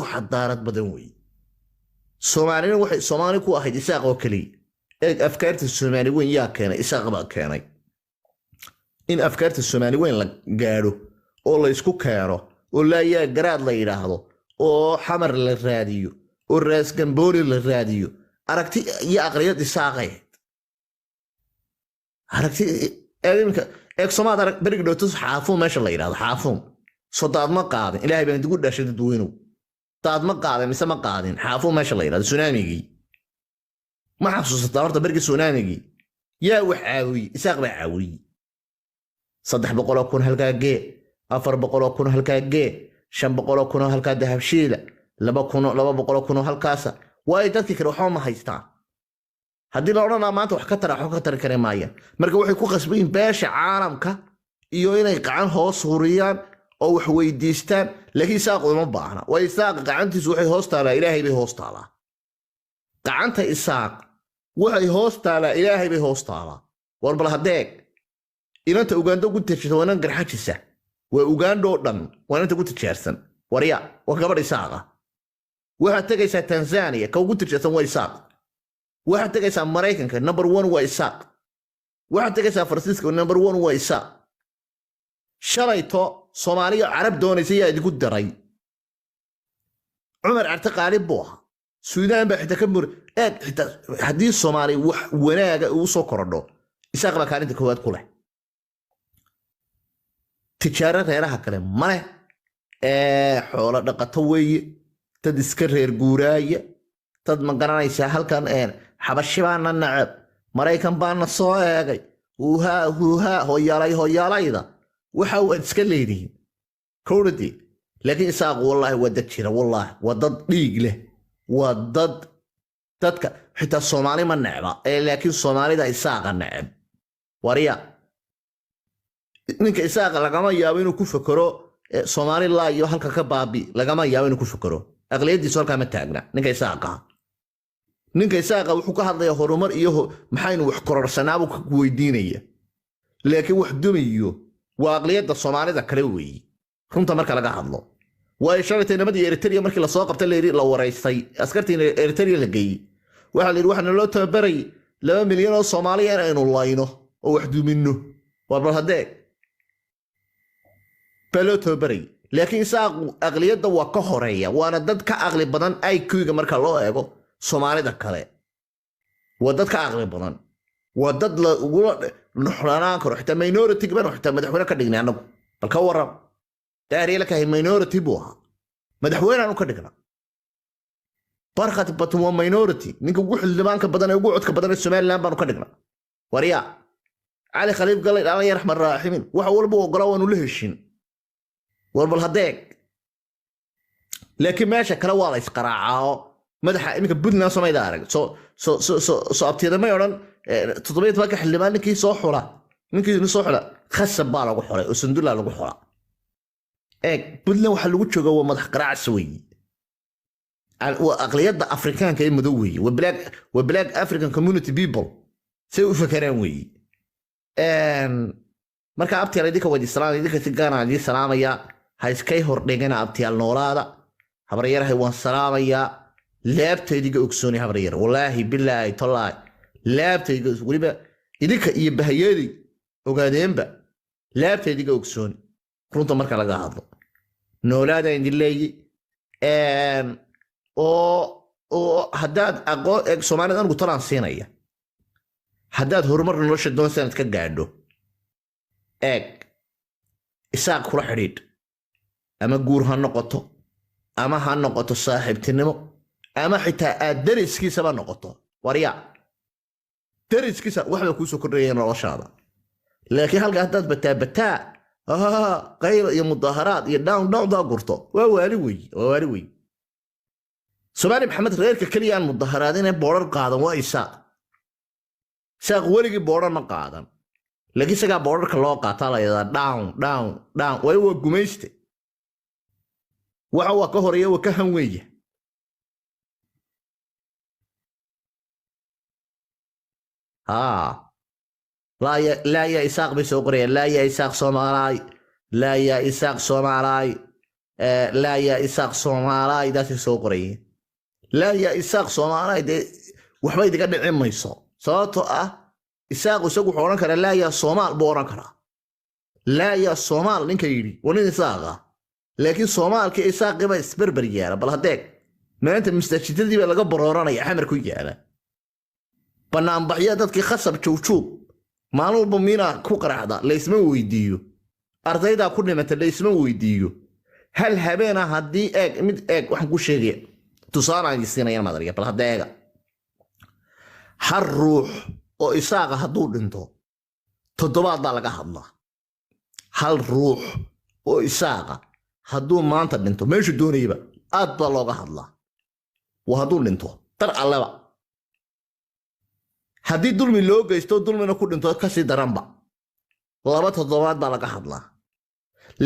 حضارات بدنوي سوماليين waxay Soomaali ku ahayd isaaq oo kaliya ee afkaarta Soomaali weyn yaa keenay isaaq baa keenay in afkaarta Soomaali weyn la gaaro oo la isku keeno oo la yaa garaad la yiraahdo oo xamar la raadiyo oo raas gambooli la raadiyo aragti iyo aqriyad isaaqay aragti eedinka Soomaali arag bariga dhootus xaafuun meesha la yiraahdo xaafuun soo daad ma qaadin ilaahay baan digu dhashay dadweynuhu daad ma qaadin mise ma qaadin xaafuun meesha la yiraahdo tsunamigi ما حسوس طارت برقي سونامي يا وحاوي إساق بحاوي صدح بقولو كون هلكا جي أفر بقولو كون هلكا جي شن بقولو كون هلكا دهب شيلة لبا بقولو كون هلكاسا واي تذكر روحهم ما هيستان هدي لورنا ما تو حكتر كريمايا مركا وحي كو قسبين باشا عالمكا iyo inay gacan hoos huriyaan oo wax weydiistaan laakiin saaqo ma baahna way saaq gacantiisu waxay hoos taalaa ilaahay bay hoos taalaa gacanta isaaq waxay hoos taalaa ilaahay bay hoos taalaa war bal hadeeg inanta Uganda ugu tirshado wanan garxajisa waa Uganda oo dhan waananta ugu tijaarsan wariya waa gabadh isaaqa waxa tagaysa Tanzania ka ugu tirshado waa isaaq waxa tagaysa Mareykanka number 1 waa isaaq waxa tagaysa Faransiiska number 1 waa isaaq shalayto Soomaaliya Arab doonaysa yaa idigu daray Umar Arta qaalib booha Suudaan baa xitaa ka mur xitaa hadii Soomaali wax wanaaga uu soo korodho isaaq baa kaalinta koowaad ku leh tijaarada reeraha kale male xoolo dhaqato weeye dad iska reer guuraaya dad ma garanaysa halkan xabashi baana nacab Mareykan baana soo eegay huha hooyalayda waxa uu iska leeyihiin kowdii laakiin isaaq wallahi wada jira wallahi wada dhiig leh wadad dadka xitaa Soomaali ma necba laakiin Soomaalida isaaqa necb wariya ninka isaaqa lagama yaabo inuu ku fakaro Soomaali la iyo halka ka baabi lagama yaabo inuu ku fakaro aqliyadiisu halka ma taagna ninka isaaqa wuxuu ka hadlayaa horumar iyo maxaynu wax kororsanaa buu ku weydiinaya laakiin wax dumiyo waa aqliyada Soomaalida kale weey runta marka laga hadlo way shalaytay nimadii Eritrea markii la soo qabtay la wareysay askartii Eritrea la geeyay waxa la yiri waxna loo tababaray 2 milyan oo Soomaali aynu layno oo wax dumino war bal hadee balo tababaray laakiin saaq aqliyada waa ka horeeya waana dad ka aqli badan IQ-ga marka loo eego Soomaalida kale waa dad ka aqli badan waa dad la ugu nuxranaan karo xitaa minority gaban xitaa madaxweyne ka dhignay anagu bal ka waran داري لك هي minority بوها مدحوين أنا كدقنا برخة بتوه minority نيجي وجوه الزمان كبدنا وجوه كبدنا السمال لام بنو كدقنا وريا علي خليل قال الله يرحم الراحمين وحول بوه قراون ولهشين وربل هديك لكن ماشي كلا والله يسقرعه مدح إنك بدنا سما يدارك سو أبتدى ما يورن تطبيق بقى حل ما نكى صحرا نكى نصحرا خس بالله وحرا وسندلا وحرا بدنا waxa lagu joogo waa madax qaraacsi weey aqliyada Afrikaanka ee madowey wa black African community people say u fakaraan weey marka abtiyaal idinka wadi salaam idinka si gaar ah salaamaya ha iskay hor dhigana abtiyaal noolaada habaryarahay waan salaamaya laabtaydiga ogsooni habaryar wallahi billahi tallahi laabtaydiga waliba idinka iyo bahayadi ogaadeenba laabtaydiga ogsooni runta marka laga hadlo noolaada indilay oo hadaad aqoon Soomaalida anigu talaan siinaya hadaad horumar nolosha doon sanad ka gaadho isaaq kula xiriid ama guur ha noqoto ama ha noqoto saaxiibtinimo ama xitaa aad dariskiisa ba noqoto wariya dariskiisa waxa ku soo kordhayay noloshaada laakiin halka hadaad bataa غير يا مظاهرات يا داون دا قرطو ووالي سومالي محمد غيرك كليان مظاهراتين بورر قادم وايساق ساق ولغي بورر ما قادم لكن ساق بورر كلو قاتالا يدا داون ويو غميستي وحوا كهوريا وكهن ويه لا يا إساق بسوقري لا يا إساق صومالاي لا يا إساق صومالاي داسي سوقري لا يا إساق صومالاي دي وحبايد قد عم يصو صوتو إساق وسوق حوران كرا لا يا صومال بوران كرا لا يا صومال نين كيري ونين إساقا لكن صومال كي إساق قبا إسبربر يالا بل هديك ما أنت مستشتت دي بلا قبر ورانا يا حمر كوي يالا بنام بحياتك كي خسر تشوف مالو بمينا كوكر هذا ليس ما ويديو أرضيدا كل ما ليس ما ويديو هل هبينا هدي إيك مد إيك وحن كل شيء تصارع السنة يا مدري بل هديك هالروح أو إساق هدول انتو تدبار دالك هذا هالروح أو إساق هدول ما أنت انتو ماشي دوني بقى أدبر هذا وهدول انتو ترى الله بقى haddii dulmi loo geysto dulmina ku dhinto ka sii daranba laba toddobaad baa laga hadlaa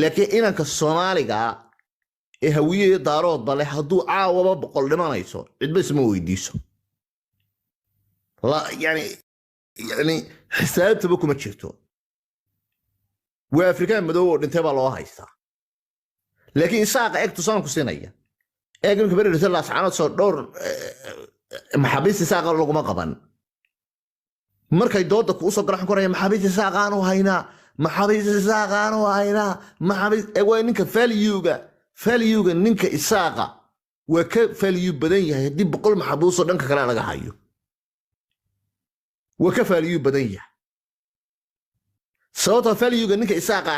laakiin inanka Soomaaliga ee hawiye daarood bale hadduu caawaba boqol dhimanayso cidba isma weydiiso la yani xisaabtaba kuma jirto waa Afrikaan madow oo dhintay baa loo haystaa laakiin isaaqa eeg tusaan ku siinaya eeg inka bari rita la sacanad soo dhowr maxaabiis isaaqa laguma qaban markay dooda ku soo garaxan koraya maxaabiis saaqaan oo hayna maxaabiis saaqaan oo hayna maxaabiis way ninka value-ga ninka isaaqa waa ka value badan yahay hadii boqol maxaabiis oo dhanka kale laga hayo waa ka value badan yahay sababta value-ga ninka isaaqa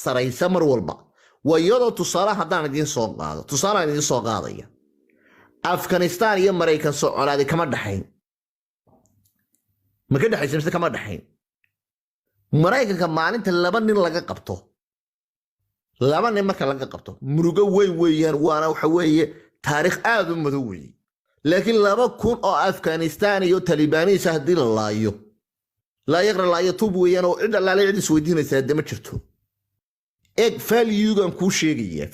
saraysa mar walba waa iyadoo tusaale haddaan idin soo qaadaya Afghanistan iyo Mareykan soo colaadi kama dhaxayn ما كده حيصير كمان دحين مرايك كمان انت لبن لقى قبطه لبن ما كان لقى قبطه مروجو وين وانا وحويه تاريخ آدم مذوي لكن لما كون أفغانستان يو طالباني سهدين الله يو لا يقرأ لا يتوب ويانا وإلا لا يعد سويدين سهد ما شرتو إيه فاليوغم كوشيجية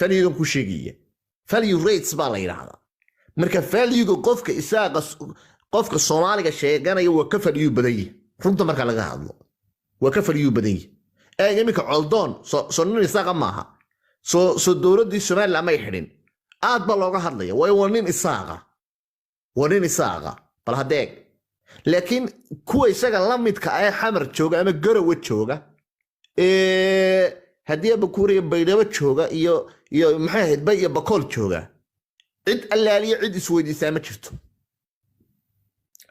فاليو ريتس بالله هذا مركب فاليوغم قفك إساق qofka Soomaaliga sheeganaya waa ka fadhiyo badayay runta marka laga hadlo waa ka fadhiyo badayay ee imika coldoon soo nin isaaqa maaha soo dawladii Soomaaliya ma xidhin aad ba looga hadlaya way nin isaaqa bal hadeeg laakiin kuwa isaga la midka ay xamar jooga ama garawa jooga hadii Bakuuriya Baydhabo jooga iyo maxay ahayd bay iyo Bakool jooga cid allaaliye cid isweydiisaa ma jirto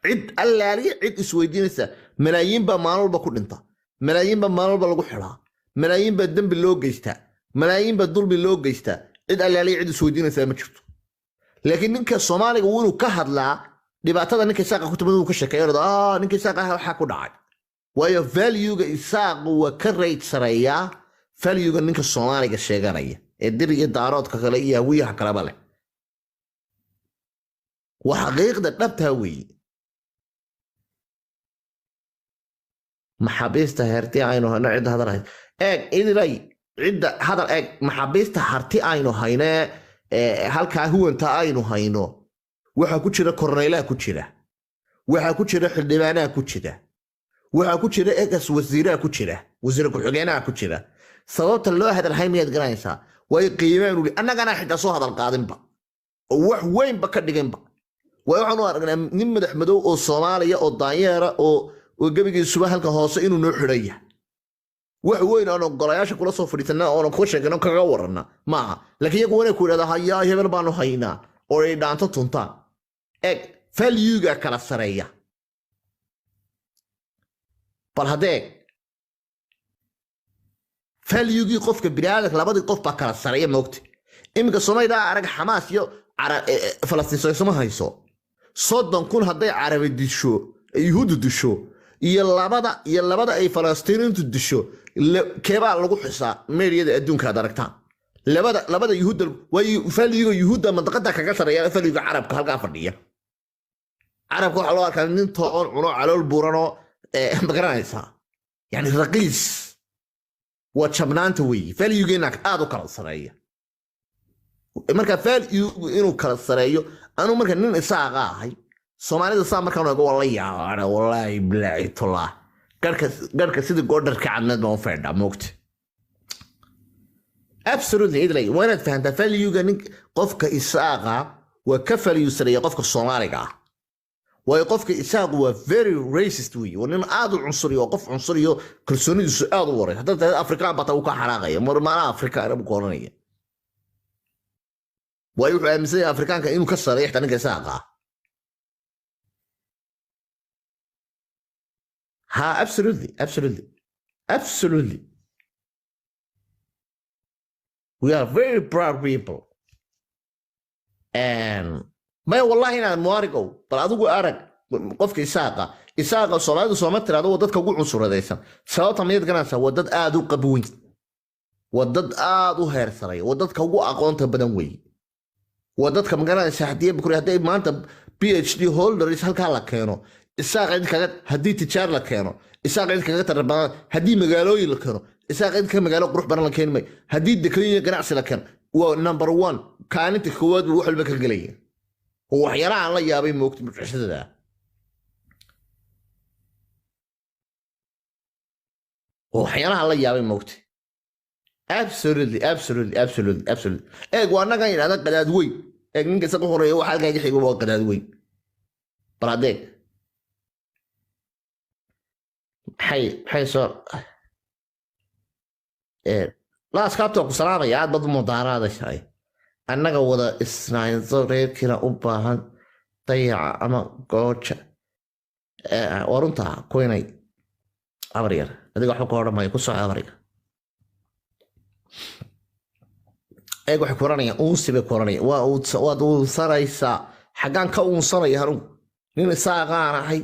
عد اللي عد اسويدينسا ملايين با مال walba ku dhinta ملايين با مال walba lagu xilaa ملايين ba dambi loo geystaa ملايين ba dulbi loo geystaa cid allaaliye cid isweydiinaysa ma jirto laakiin ninka Soomaaliga uu ka hadlaa dhibaatada ninka isaaqa ku tabadu ka sheekeeyo ninka isaaqa waxa ku dhacay waayo value-ga isaaqa waa ka rate sareeya value-ga ninka Soomaaliga sheeganaya ee diriga daaroodka kale iyo hawiyaha kale bale waxa xaqiiqda dhabta weey maxaabiista harti aynu hayno cid hadal hay idilay cid hadal maxaabiista harti aynu hayno halka huwanta aynu hayno waxa ku jira korneelaha ku jira waxa ku jira xildhibaanaha ku jira waxa ku jira egas wasiiraha ku jira wasiir ku xigeenaha ku jira sababta loo hadal hay miyad garanaysaa way qiimeeyeen annagana xitaa soo hadal qaadinba oo wax weyn ba ka dhiganba waxaan u aragnaa nin madax madow oo Soomaaliya oo daanyeera oo gabigiisuba halka hoose inuu noo xidhaya wax weyn oo golayaasha kula soo fadhiisana oo ku sheegano kaga warana maaha laakiin iyagu wana ku yiraahdaa hayaa hebel baanu haynaa oo ay dhaanto tuntaan value-ga kala sareeya bal hadee value-gi qofka bini'aadamka labadii qof baa kala sareeya moogti imika Soomaalida arag Xamaas iyo Falastiin soo ma hayso 30 kun haday Carabi disho Yuhuud disho iyo labada ay Falastiiniintu disho keeba lagu xisaa meeriyada adduunka daragtaan labada Yuhuud way faliga Yuhuud mandaqada kaga sareeya faliga Carabka halka fadhiya Carabka waxa loo arkaa nin toon cuno calool buurano ma garanaysaa yani raqiis wa jabnaanta way faliga aad u kala sareeya marka faliga inuu kala sareeyo anu marka nin isaaqa ahay Soomaalida saa markaan uga walayaa wallahi billahi tollah garka sidii goodar ka cadnad ma feedha moogti absolutely idlay wanaad fahantaa valuega nin qofka isaaqa waa ka value sareeya qofka Soomaaliga ah way qofka isaaqu waa very racist way oo nin aad u cunsuri oo qof cunsuriyo kalsoonidiisu aad u waray hadda Afrikaan bata uu ka xaraaqaya marmaana Afrikaan u qoranaya way wuxuu aaminsan Afrikaanka inuu ka sareeyay ninka isaaqa ha absolutely we are very proud people and ما والله أنا موارقه بل أدوق أرق قفك إساقة صلاة صومت ترى هذا ودد كوجو عنصر هذا إنسان سواء تميت جناسة ودد آدو قبوي ودد آدو هير ثري ودد كوجو أقوان تبدنوي ودد كم جنا سحدية بكرة هدي ما أنت PhD holder يسهل كهلا كانوا إساقة عندك كذا هدي تشار لك كانوا إساقة عندك كذا ترى هدي مجالوي لك كانوا إساقة عندك مجالو بروح برا لك كانوا هدي دكرية جناسة لك كان ونمبر 1 كانت الكواد وروح البك الجلية هو حيران الله يابي موقت بالعشرة ده هو حيران الله يابي موقت absolutely إيه وانا قايل هذا قدادوي إيه نك سقط هري واحد قاعد يحكي هو قدادوي برادك حي صار إيه لا سكابتو بصراحة يا بدو مدارات الشيء annaga wada isnaayso reerkiina u baahan dayaca ama gooja warunta kuinay abaryar adiga waxba ka odhamaya ku soo abaryar eeg waxay kuranaya uunsi bay kuranaya waad uunsanaysaa xaggaan ka uunsanaya anugu nin isaaqaan ahay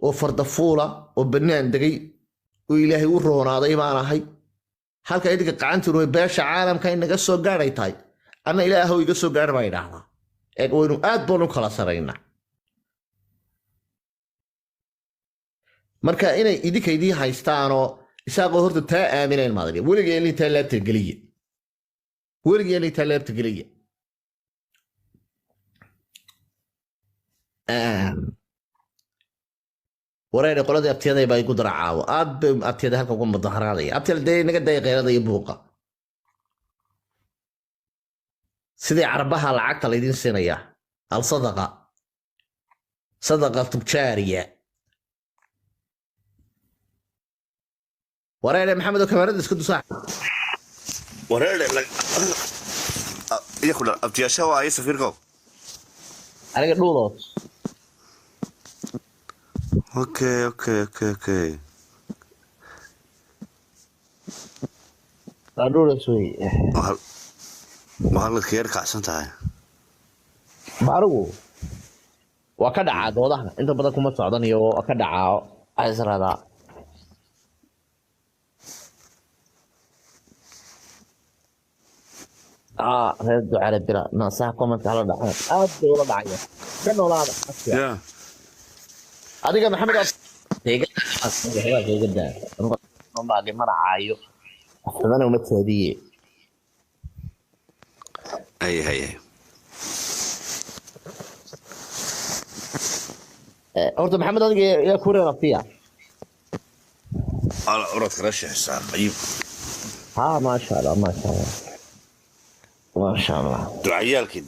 oo fardafuula oo bannaan degay oo ilaahay u roonaaday baan ahay halka idinka gacantiinu beesha caalamka inaga soo gaadhay tahay أنا إلى هو يقصو قارب ما يدعنا وإنه آد بونو خلاص رأينا مركا إنا إيديك إيدي هايستانو إساقو هردو تا آمين المادري ولقى اللي تلاب تقلية ورأينا قولة أبتيادة يبقى يقود رعاو أبتيادة هالكا قوم بالظهر هذا أبتيادة دي نقد دي غير هذا يبوقا سيدي عربها العقد اللي يدين سنية صدقة تجارية ورأينا محمد وكاميرا اسكتوا صح ورأينا لك ياكل أبتيا شوا أي سفيركو أنا قلت له اوكي أدور شوي ما هلا خير كعسان تاعي معروف وكدعا دوضحنا انت بدكم ما تصعدني وكدعا عايزر هذا رد على الدرا نصح كومنت على دعاء ولا دعايه كانه لا يا adiga maxamed deega asoo deega daa ma baaqi maraayo afadana uma taadiye هي horta maxamed adiga yaa ku reerafiya على أورد كرش حساب طيب ما شاء الله دعيالك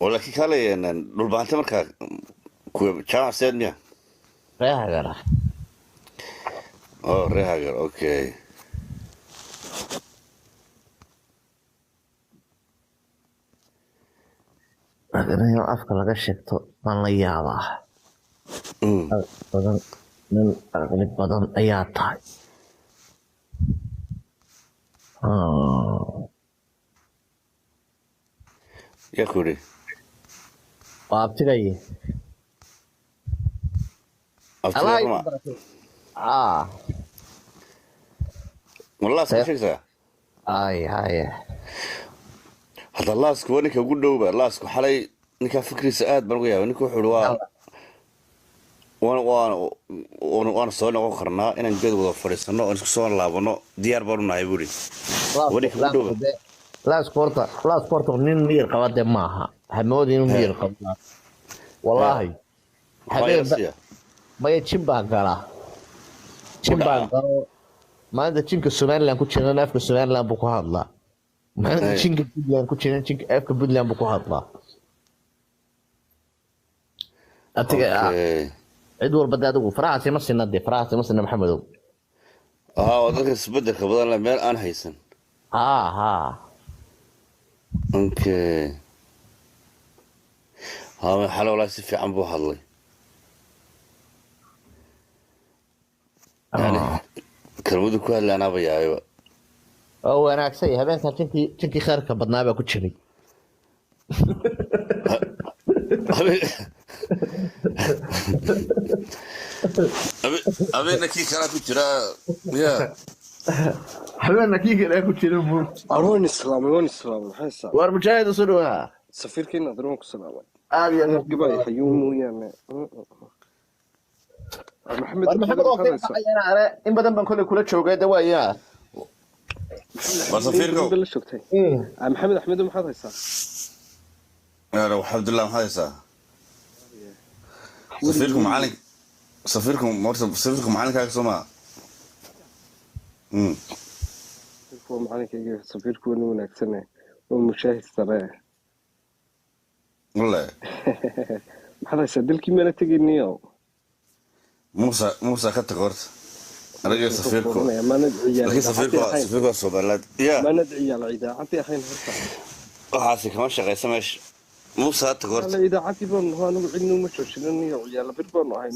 ولا كي كالي نقول بانت مركا كام سنة reehagara ريهاجر اوكي أنا أفكر لك شيء من لا يعرف بدن من أغلب بدن أياتها يا كوري وابتدي أفتح والله سمعت هاي هذا الله سكو نك أقول له الله سكو حلي نك فكري سعاد برجع نك حلوة وانا صار آخرنا إن نجد وضع فريسنا ونسكسون لابنا ديار برنا يبوري ونك أقول له لا سبورت نين مير قواد معها حمود نين مير قواد والله maya jin baa gala maanta jinka somaliland ku jirana afka somaliland buu ku hadlaa maanta jinka puntland ku jirana jinka afka puntland buu ku hadlaa atiga cid walba adigu faraasi ma sinna maxamedow dadka isbedelka badan la meel aan haysan okay xalo walaa si fiican buu hadlay kalmadu ku hadlay anaaba yaayba oo wanaagsan habeenkan jinkii khayrka badnaa baa ku jiray habeenna kii kalaa ku jira ya habeenna kii kalaa ku jira mu أروان السلام حسا war mujaahid soo dhawaa سفير كنا درونك سلام aad iyo قبل حيوم ويانا محمد in badan baan kole kula joogay dawaya سفيركو بالله شوكتي محمد أحمد محمد هيسا يا رب الحمد لله ما هيسا سفيركم معلن كاك سما هو معلن كي سفير كون ونكسنه ومشاهد سراه والله محمد هيسا دلكي ما تجينيو موسى خدت قرت رجع سفيركم ما ندعي لكن سفيركم صوبلاد يا ما ندعي على الإذاعة عطي أخين هرتا waxaasi kama shaqaysa meesha muusa hata goorta على الإذاعة بون هو أنا عندنا مش شنو يا بيربون هاي